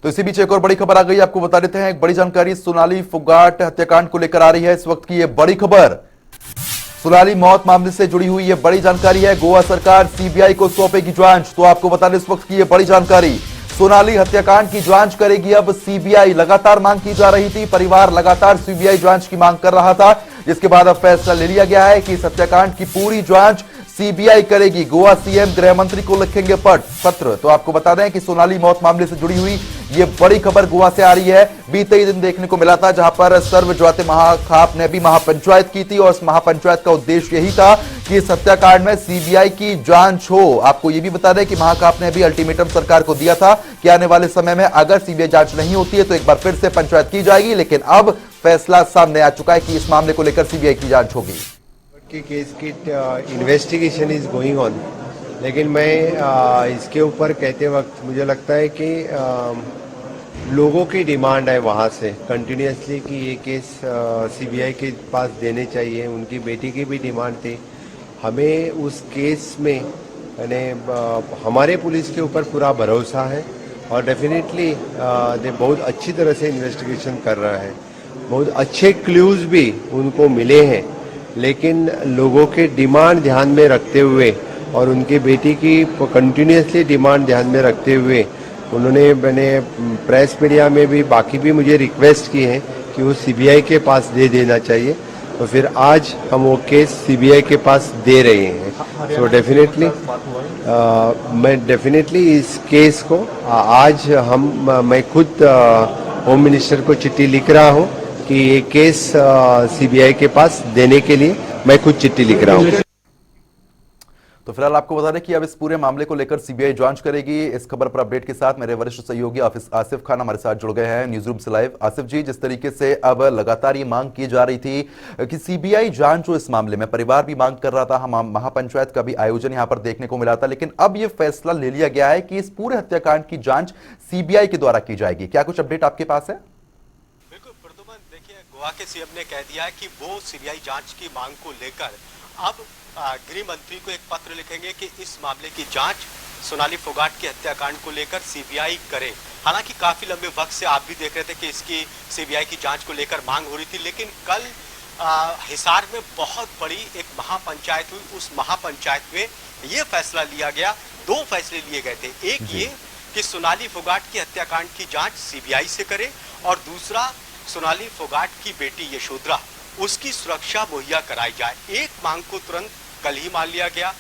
तो इसी बीच एक और बड़ी खबर आ गई, आपको बता देते हैं। एक बड़ी जानकारी सोनाली फोगाट हत्याकांड को लेकर आ रही है। इस वक्त की यह बड़ी खबर सोनाली मौत मामले से जुड़ी हुई यह बड़ी जानकारी है। गोवा सरकार सीबीआई को सौंपेगी जांच। तो आपको बता दें इस वक्त की यह बड़ी जानकारी, सोनाली हत्याकांड की जांच करेगी अब सीबीआई। लगातार मांग की जा रही थी, परिवार लगातार सीबीआई जांच की मांग कर रहा था, जिसके बाद अब फैसला ले लिया गया है कि इस हत्याकांड की पूरी जांच सीबीआई करेगी। गोवा सीएम गृह मंत्री को लिखेंगे पत्र। तो आपको बता दें कि सोनाली मौत मामले से जुड़ी हुई ये बड़ी खबर गोवा से आ रही है। बीते ही दिन देखने को मिला था जहां पर सर्व ज्योति महाखाप ने भी महापंचायत की थी और इस महापंचायत का उद्देश्य यही था कि इस हत्याकांड में सीबीआई की जांच हो। आपको यह भी बता दें कि महाखाप ने भी अल्टीमेटम सरकार को दिया था कि आने वाले समय में अगर सीबीआई जांच नहीं होती है तो एक बार फिर से पंचायत की जाएगी। लेकिन अब फैसला सामने आ चुका है कि इस मामले को लेकर सीबीआई की जांच होगी। केस की इन्वेस्टिगेशन इज गोइंग ऑन, लेकिन मैं इसके ऊपर कहते वक्त मुझे लगता है कि लोगों की डिमांड है वहाँ से कंटिन्यूसली कि ये केस सीबीआई के पास देने चाहिए। उनकी बेटी की भी डिमांड थी। हमें उस केस में यानी हमारे पुलिस के ऊपर पूरा भरोसा है और डेफिनेटली दे बहुत अच्छी तरह से इन्वेस्टिगेशन कर रहा है। बहुत अच्छे क्लूज भी उनको मिले हैं, लेकिन लोगों के डिमांड ध्यान में रखते हुए और उनकी बेटी की कंटिन्यूसली डिमांड ध्यान में रखते हुए मैंने प्रेस मीडिया में भी बाकी भी मुझे रिक्वेस्ट की है कि वो सीबीआई के पास दे देना चाहिए। तो फिर आज हम वो केस सीबीआई के पास दे रहे हैं। सो डेफिनेटली मैं डेफिनेटली इस केस को आज मैं खुद होम मिनिस्टर को चिट्ठी लिख रहा हूँ कि ये केस सीबीआई के पास देने के लिए मैं खुद चिट्ठी लिख रहा हूँ। तो फिलहाल आपको बता दें कि अब इस पूरे मामले को लेकर सीबीआई जांच करेगी। इस खबर पर अपडेट के साथ मेरे वरिष्ठ सहयोगी आसिफ खान हमारे साथ जुड़ गए हैं न्यूज रूम से लाइव। आसिफ जी, जिस तरीके से अब लगातार ये मांग की जा रही थी कि सीबीआई जांच हो इस मामले में, परिवार भी मांग कर रहा था, हम महापंचायत का भी आयोजन यहां पर देखने को मिला था, लेकिन अब यह फैसला ले लिया गया है कि इस पूरे हत्याकांड की जांच सीबीआई के द्वारा की जाएगी। क्या कुछ अपडेट आपके पास है? गोवा के सीएम ने कह दिया है कि वो सीबीआई जांच की मांग को लेकर अब गृह मंत्री को एक पत्र लिखेंगे कि इस मामले की जांच सोनाली फोगाट के हत्याकांड को लेकर सीबीआई करे। हालांकि काफी लंबे वक्त से आप भी देख रहे थे कि इसकी सीबीआई की जांच को लेकर मांग हो रही थी, लेकिन कल हिसार में बहुत बड़ी एक महापंचायत हुई। उस महापंचायत में ये फैसला लिया गया, दो फैसले लिए गए थे। एक ये कि सोनाली फोगाट की हत्याकांड की जांच सीबीआई से करे और दूसरा सोनाली फोगाट की बेटी यशोधरा, उसकी सुरक्षा मुहैया कराई जाए। एक मांग को तुरंत कल ही मान लिया गया।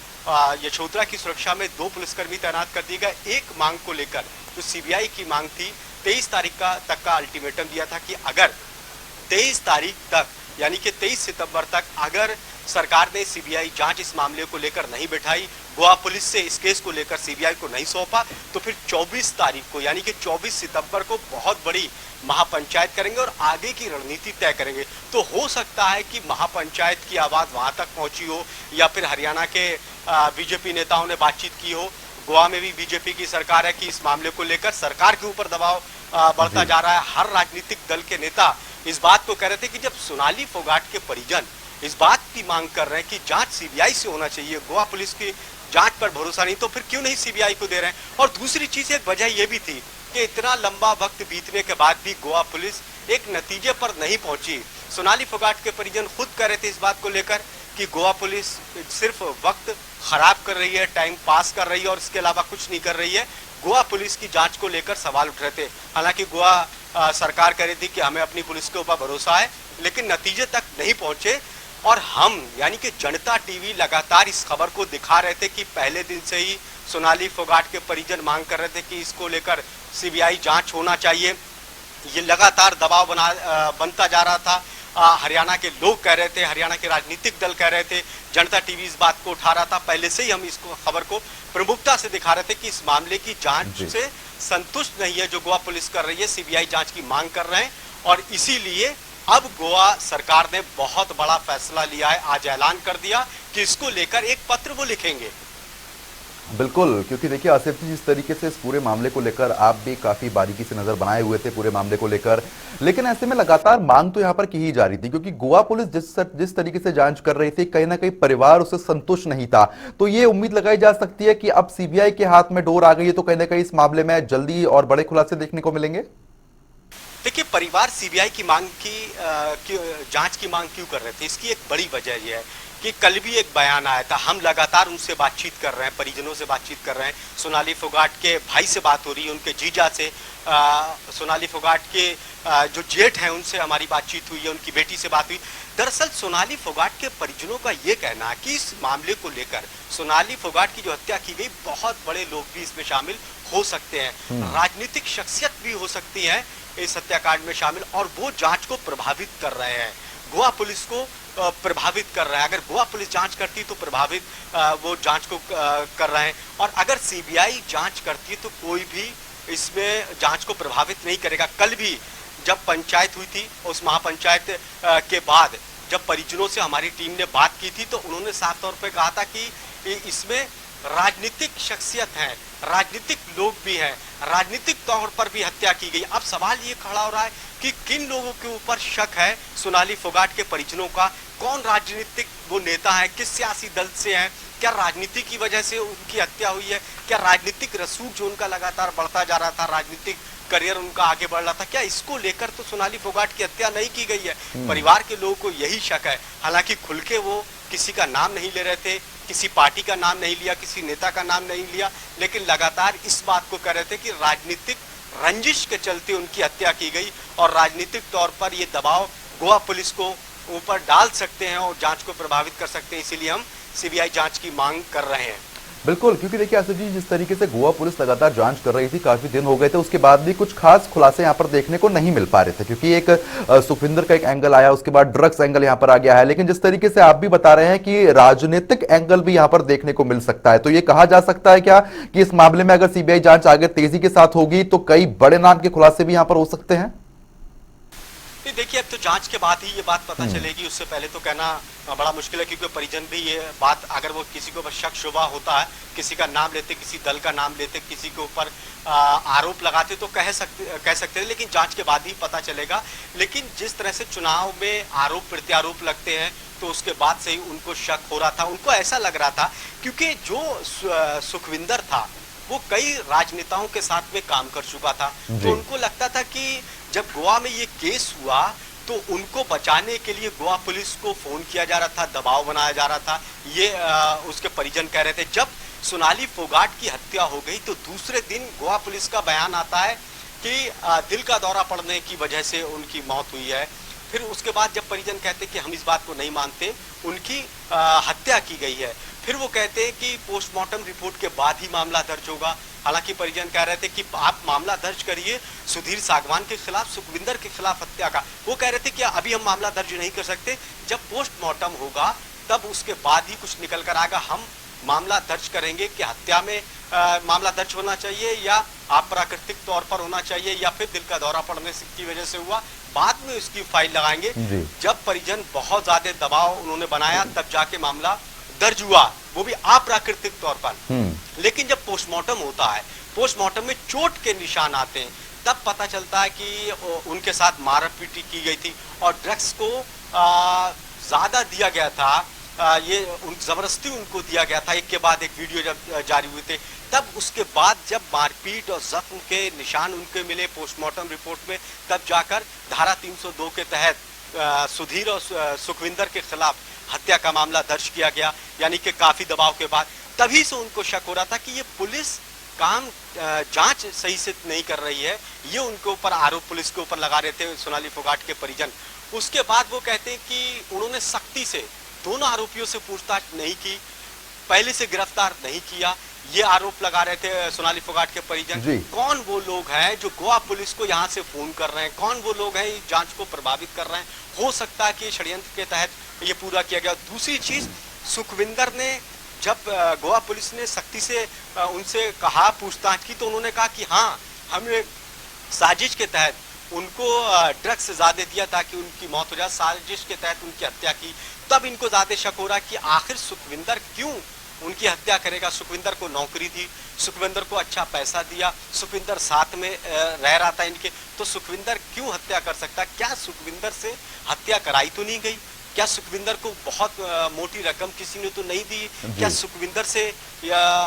यशोधरा की सुरक्षा में 2 पुलिसकर्मी तैनात कर दिए गए। एक मांग को लेकर जो सीबीआई की मांग थी, 23 तारीख तक का अल्टीमेटम दिया था कि अगर 23 तारीख तक यानी कि 23 सितंबर तक अगर सरकार ने सीबीआई जांच इस मामले को लेकर नहीं बैठाई, गोवा पुलिस से इस केस को लेकर सीबीआई को नहीं सौंपा, तो फिर 24 तारीख को यानी कि 24 सितंबर को बहुत बड़ी महापंचायत करेंगे और आगे की रणनीति तय करेंगे। तो हो सकता है कि महापंचायत की आवाज वहां तक पहुंची हो या फिर हरियाणा के बीजेपी नेताओं ने बातचीत की हो। गोवा में भी बीजेपी की सरकार है कि इस मामले को लेकर सरकार के ऊपर दबाव बढ़ता जा रहा है। हर राजनीतिक दल के नेता इस बात को कह रहे थे कि जब सोनाली फोगाट के परिजन इस बात की मांग कर रहे हैं कि जांच सीबीआई से होना चाहिए, गोवा पुलिस की जांच पर भरोसा नहीं, तो फिर क्यों नहीं सीबीआई को दे रहे हैं। और दूसरी चीज, एक वजह यह भी थी कि इतना लंबा वक्त बीतने के बाद भी गोवा पुलिस एक नतीजे पर नहीं पहुंची। सोनाली फोगाट के परिजन खुद कह रहे थे इस बात को लेकर कि गोवा पुलिस सिर्फ वक्त खराब कर रही है, टाइम पास कर रही है और इसके अलावा कुछ नहीं कर रही है। गोवा पुलिस की जांच को लेकर सवाल उठ रहे थे। हालांकि गोवा सरकार कह रही थी कि हमें अपनी पुलिस के ऊपर भरोसा है, लेकिन नतीजे तक नहीं पहुंचे। और हम यानी कि जनता टीवी लगातार इस खबर को दिखा रहे थे कि पहले दिन से ही सोनाली फोगाट के परिजन मांग कर रहे थे कि इसको लेकर सीबीआई जांच होना चाहिए। ये लगातार दबाव बनता जा रहा था। हरियाणा के लोग कह रहे थे, हरियाणा के राजनीतिक दल कह रहे थे, जनता टीवी इस बात को उठा रहा था। पहले से ही हम इसको खबर को प्रमुखता से दिखा रहे थे कि इस मामले की जांच से संतुष्ट नहीं है जो गोवा पुलिस कर रही है, सीबीआई जांच की मांग कर रहे हैं। और इसीलिए अब गोवा सरकार ने बहुत बड़ा फैसला लिया है। आज ऐलान कर दिया कि इसको लेकर एक पत्र वो लिखेंगे। बिल्कुल, क्योंकि देखिए आसिफ जी, जिस तरीके से इस पूरे मामले को लेकर आप भी काफी बारीकी से नजर बनाए हुए थे पूरे मामले को लेकर, लेकिन ऐसे में लगातार मांग तो यहाँ पर की ही जा रही थी, क्योंकि गोवा पुलिस जिस तरीके से जांच कर रही थी, कहीं ना कहीं परिवार उससे संतुष्ट नहीं था। तो ये उम्मीद लगाई जा सकती है कि अब सीबीआई के हाथ में डोर आ गई है, तो कहीं ना कहीं इस मामले में जल्दी और बड़े खुलासे देखने को मिलेंगे। देखिए, परिवार सीबीआई की मांग की जांच की मांग क्यों कर रहे थे, इसकी एक बड़ी वजह यह है कि कल भी एक बयान आया था। हम लगातार उनसे बातचीत कर रहे हैं, परिजनों से बातचीत कर रहे हैं। सोनाली फोगाट के भाई से बात हो रही है, उनके जीजा से, सोनाली फोगाट के जो जेठ हैं उनसे हमारी बातचीत हुई है, उनकी बेटी से बात हुई। दरअसल सोनाली फोगाट के परिजनों का ये कहना है कि इस मामले को लेकर सोनाली फोगाट की जो हत्या की गई, बहुत बड़े लोग भी इसमें शामिल हो सकते हैं, राजनीतिक शख्सियत भी हो सकती है इस हत्याकांड में शामिल, और वो जांच को प्रभावित कर रहे हैं, गोवा पुलिस को प्रभावित कर रहा है। अगर गोवा पुलिस जांच करती तो प्रभावित वो जांच को कर रहे हैं, और अगर सीबीआई जांच करती है तो कोई भी इसमें जांच को प्रभावित नहीं करेगा। कल भी जब पंचायत हुई थी, उस महापंचायत के बाद जब परिजनों से हमारी टीम ने बात की थी, तो उन्होंने साफ तौर पर कहा था कि इसमें राजनीतिक शख्सियत हैं, राजनीतिक लोग भी हैं, राजनीतिक तौर पर भी हत्या की गई। अब सवाल ये खड़ा हो रहा है कि किन लोगों के ऊपर शक है सोनाली फोगाट के परिजनों का, कौन राजनीतिक वो नेता है, किस सियासी दल से हैं, क्या राजनीति की वजह से उनकी हत्या हुई है, क्या राजनीतिक रसूख जो उनका लगातार बढ़ता जा रहा था, राजनीतिक करियर उनका आगे बढ़ रहा था, क्या इसको लेकर तो सोनाली फोगाट की हत्या नहीं की गई है। परिवार के लोगों को यही शक है। हालांकि खुल के वो किसी का नाम नहीं ले रहे थे, किसी पार्टी का नाम नहीं लिया, किसी नेता का नाम नहीं लिया, लेकिन लगातार इस बात को कह रहे थे कि राजनीतिक रंजिश के चलते उनकी हत्या की गई, और राजनीतिक तौर पर ये दबाव गोवा पुलिस को ऊपर डाल सकते हैं और जांच को प्रभावित कर सकते हैं। इसीलिए हम सीबीआई जांच की मांग कर रहे हैं। बिल्कुल, क्योंकि देखिए आसिफ जी, जिस तरीके से गोवा पुलिस लगातार जांच कर रही थी, काफी दिन हो गए थे, उसके बाद भी कुछ खास खुलासे यहाँ पर देखने को नहीं मिल पा रहे थे, क्योंकि एक सुखविंदर का एक एंगल आया, उसके बाद ड्रग्स एंगल यहाँ पर आ गया है, लेकिन जिस तरीके से आप भी बता रहे हैं कि राजनीतिक एंगल भी यहाँ पर देखने को मिल सकता है, तो ये कहा जा सकता है क्या कि इस मामले में अगर सीबीआई जांच आगे तेजी के साथ होगी तो कई बड़े नाम के खुलासे भी यहाँ पर हो सकते हैं? देखिए, अब तो जांच के बाद ही ये बात पता चलेगी, उससे पहले तो कहना बड़ा मुश्किल है, क्योंकि परिजन भी ये बात, अगर वो किसी को शक शुबा होता है, किसी का नाम लेते, किसी दल का नाम लेते, किसी के ऊपर आरोप लगाते, तो कह सकते हैं, लेकिन जांच के बाद ही पता चलेगा। लेकिन जिस तरह से चुनाव में आरोप प्रत्यारोप लगते हैं, तो उसके बाद से ही उनको शक हो रहा था, उनको ऐसा लग रहा था, क्योंकि जो सुखविंदर था वो कई राजनेताओं के साथ में काम कर चुका था, तो उनको लगता था कि जब गोवा में ये केस हुआ तो उनको बचाने के लिए गोवा पुलिस को फोन किया जा रहा था, दबाव बनाया जा रहा था। ये उसके परिजन कह रहे थे। जब सोनाली फोगाट की हत्या हो गई तो दूसरे दिन गोवा पुलिस का बयान आता है कि दिल का दौरा पड़ने की वजह से उनकी मौत हुई है। फिर उसके बाद जब परिजन कहते कि हम इस बात को नहीं मानते, उनकी हत्या की गई है, फिर वो कहते हैं कि पोस्टमार्टम रिपोर्ट के बाद ही मामला दर्ज होगा। हालांकि परिजन कह रहे थे कि आप मामला दर्ज करिए सुधीर सागवान के खिलाफ, सुखविंदर के खिलाफ हत्या का। वो कह रहे थे कि अभी हम मामला दर्ज नहीं कर सकते, जब पोस्टमार्टम होगा तब उसके बाद ही कुछ निकल कर आएगा, हम मामला दर्ज करेंगे कि हत्या में मामला दर्ज होना चाहिए या अप्राकृतिक तौर पर होना चाहिए या फिर दिल का दौरा पड़ने की वजह से हुआ, बाद में उसकी फाइल लगाएंगे। जब परिजन बहुत ज्यादा दबाव उन्होंने बनाया तब जाके मामला दर्ज हुआ, वो भी अप्राकृतिक तौर पर। लेकिन जब पोस्टमार्टम होता है, पोस्टमार्टम में चोट के निशान आते हैं, तब पता चलता है कि उनके साथ मारपीट की गई थी और ड्रग्स को ज्यादा दिया गया था, ये जबरदस्ती उनको दिया गया था। एक के बाद एक वीडियो जब जारी हुए थे, तब उसके बाद जब मारपीट और जख्म के निशान उनके मिले पोस्टमार्टम रिपोर्ट में, तब जाकर धारा 302 के तहत सुधीर और सुखविंदर के खिलाफ हत्या का मामला दर्ज किया गया। यानी कि काफी दबाव के बाद तभी से उनको शक हो रहा था कि ये पुलिस काम जांच सही से नहीं कर रही है। ये उनके ऊपर आरोप पुलिस के ऊपर लगा रहे थे सोनाली फोगाट के परिजन। उसके बाद वो कहते हैं कि उन्होंने सख्ती से दोनों आरोपियों से पूछताछ नहीं की, पहले से गिरफ्तार नहीं किया, ये आरोप लगा रहे थे सोनाली फोगाट के परिजन। कौन वो लोग हैं जो गोवा पुलिस को यहाँ से फोन कर रहे हैं, कौन वो लोग हैं जांच को प्रभावित कर रहे हैं? हो सकता है कि षड्यंत्र के तहत ये पूरा किया गया। दूसरी चीज, सुखविंदर ने जब गोवा पुलिस ने सख्ती से उनसे कहा, पूछताछ की, तो उन्होंने कहा कि हाँ, हमने साजिश के तहत उनको ड्रग्स ज्यादा दिया ताकि उनकी मौत हो जाए, साजिश के तहत उनकी हत्या की। तब इनको ज्यादा शक हो रहा है कि आखिर सुखविंदर क्यों उनकी हत्या करेगा। सुखविंदर को नौकरी दी, सुखविंदर को अच्छा पैसा दिया, सुखविंदर साथ में रह रहा था इनके, तो सुखविंदर क्यों हत्या कर सकता? क्या सुखविंदर से हत्या कराई तो नहीं गई? क्या सुखविंदर को बहुत मोटी रकम किसी ने तो नहीं दी? क्या सुखविंदर से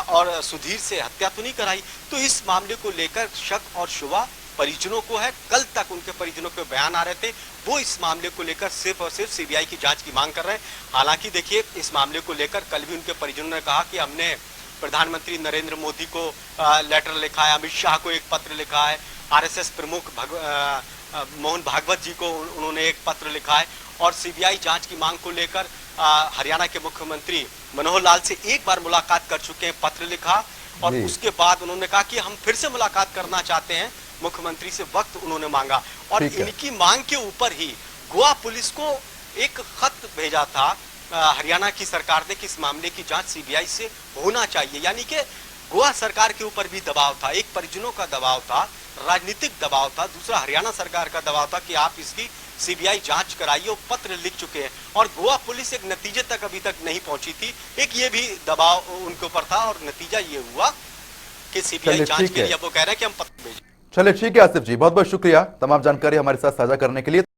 और सुधीर से हत्या तो नहीं कराई? तो इस मामले को लेकर शक और शुबा परिजनों को है। कल तक उनके परिजनों के बयान आ रहे थे, वो इस मामले को लेकर सिर्फ और सिर्फ सीबीआई की जांच की मांग कर रहे हैं। हालांकि देखिए, इस मामले को लेकर कल भी उनके परिजनों ने कहा कि हमने प्रधानमंत्री नरेंद्र मोदी को लेटर लिखा है, अमित शाह को एक पत्र लिखा है, आरएसएस प्रमुख मोहन भागवत जी को उन्होंने एक पत्र लिखा है, और सीबीआई जांच की मांग को लेकर हरियाणा के मुख्यमंत्री मनोहर लाल से एक बार मुलाकात कर चुके हैं, पत्र लिखा, और उसके बाद उन्होंने कहा कि हम फिर से मुलाकात करना चाहते हैं। मुख्यमंत्री से वक्त उन्होंने मांगा, और इनकी मांग के ऊपर ही गोवा पुलिस को एक खत भेजा था हरियाणा की सरकार ने कि इस मामले की जांच सीबीआई से होना चाहिए। यानी कि गोवा सरकार के ऊपर भी दबाव था, एक परिजनों का दबाव था, राजनीतिक दबाव था, दूसरा हरियाणा सरकार का दबाव था कि आप इसकी सीबीआई जांच कराइए। वो पत्र लिख चुके हैं, और गोवा पुलिस एक नतीजे तक अभी तक नहीं पहुंची थी। एक ये भी दबाव उनके ऊपर था, और नतीजा ये हुआ कि सीबीआई जांच के लिए वो कह रहे हैं कि हम पत्र भेजें। चलिए ठीक है आसिफ जी, बहुत बहुत शुक्रिया तमाम जानकारी हमारे साथ साझा करने के लिए।